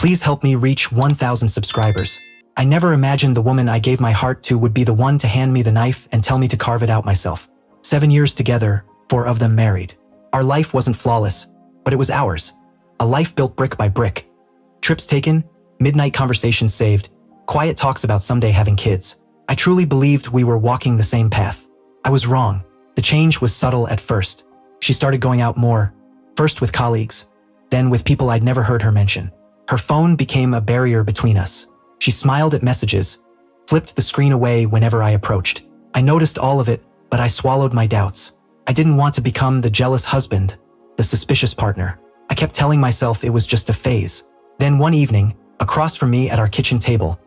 Please help me reach 1,000 subscribers. I never imagined the woman I gave my heart to would be the one to hand me the knife and tell me to carve it out myself. 7 years together, 4 of them married. Our life wasn't flawless, but it was ours. A life built brick by brick. Trips taken, midnight conversations saved, quiet talks about someday having kids. I truly believed we were walking the same path. I was wrong. The change was subtle at first. She started going out more, first with colleagues, then with people I'd never heard her mention. Her phone became a barrier between us. She smiled at messages, flipped the screen away whenever I approached. I noticed all of it, but I swallowed my doubts. I didn't want to become the jealous husband, the suspicious partner. I kept telling myself it was just a phase. Then one evening, across from me at our kitchen table,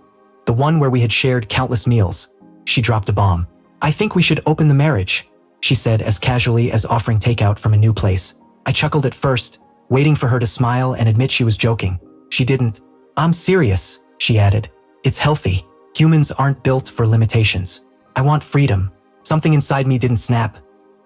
the one where we had shared countless meals, she dropped a bomb. "I think we should open the marriage," she said as casually as offering takeout from a new place. I chuckled at first, waiting for her to smile and admit she was joking. She didn't. "I'm serious," she added. "It's healthy. Humans aren't built for limitations. I want freedom." Something inside me didn't snap.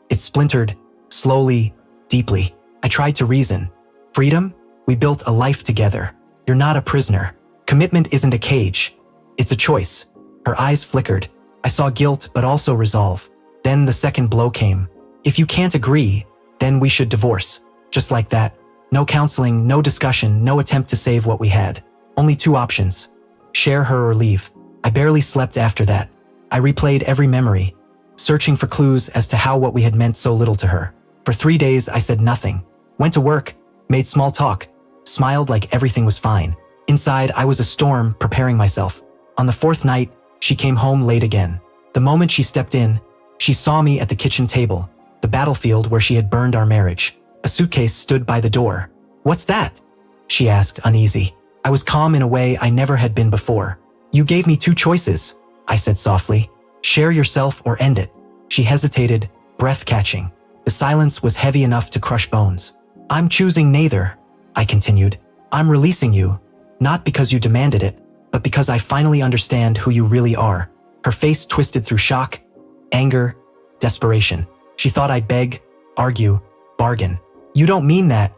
It splintered, slowly, deeply. I tried to reason. Freedom? We built a life together. You're not a prisoner. Commitment isn't a cage. It's a choice. Her eyes flickered. I saw guilt, but also resolve. Then the second blow came. "If you can't agree, then we should divorce." Just like that. No counseling, no discussion, no attempt to save what we had. Only 2 options. Share her or leave. I barely slept after that. I replayed every memory, searching for clues as to how what we had meant so little to her. For 3 days, I said nothing. Went to work, made small talk, smiled like everything was fine. Inside, I was a storm, preparing myself. On the 4th night, she came home late again. The moment she stepped in, she saw me at the kitchen table, the battlefield where she had burned our marriage. A suitcase stood by the door. "What's that?" she asked, uneasy. I was calm in a way I never had been before. "You gave me 2 choices," I said softly. "Share yourself or end it." She hesitated, breath catching. The silence was heavy enough to crush bones. "I'm choosing neither," I continued. "I'm releasing you, not because you demanded it, but because I finally understand who you really are." Her face twisted through shock, anger, desperation. She thought I'd beg, argue, bargain. "You don't mean that,"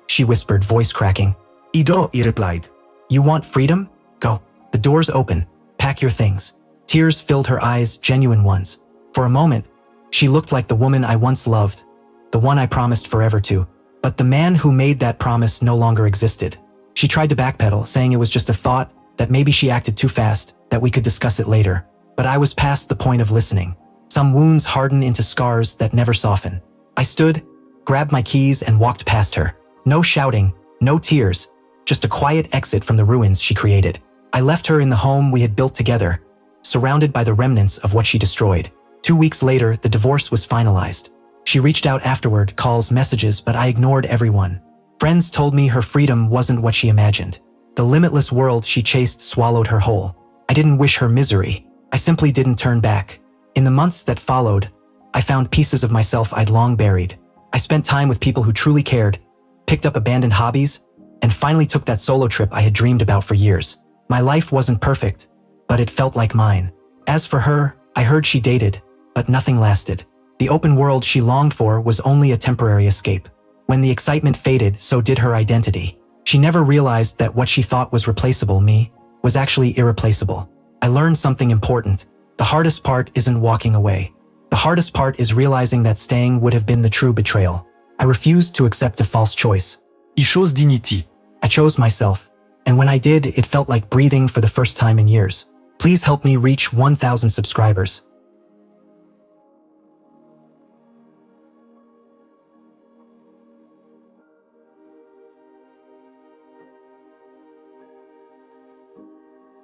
she whispered, voice cracking. "I do," he replied. "You want freedom? Go. The door's open. Pack your things." Tears filled her eyes, genuine ones. For a moment, she looked like the woman I once loved, the one I promised forever to. But the man who made that promise no longer existed. She tried to backpedal, saying it was just a thought, that maybe she acted too fast, that we could discuss it later. But I was past the point of listening. Some wounds harden into scars that never soften. I stood, grabbed my keys, and walked past her. No shouting, no tears, just a quiet exit from the ruins she created. I left her in the home we had built together, surrounded by the remnants of what she destroyed. 2 weeks later, the divorce was finalized. She reached out afterward, calls, messages, but I ignored everyone. Friends told me her freedom wasn't what she imagined. The limitless world she chased swallowed her whole. I didn't wish her misery. I simply didn't turn back. In the months that followed, I found pieces of myself I'd long buried. I spent time with people who truly cared, picked up abandoned hobbies, and finally took that solo trip I had dreamed about for years. My life wasn't perfect, but it felt like mine. As for her, I heard she dated, but nothing lasted. The open world she longed for was only a temporary escape. When the excitement faded, so did her identity. She never realized that what she thought was replaceable, me, was actually irreplaceable. I learned something important. The hardest part isn't walking away. The hardest part is realizing that staying would have been the true betrayal. I refused to accept a false choice. I chose dignity. I chose myself. And when I did, it felt like breathing for the first time in years. Please help me reach 1,000 subscribers.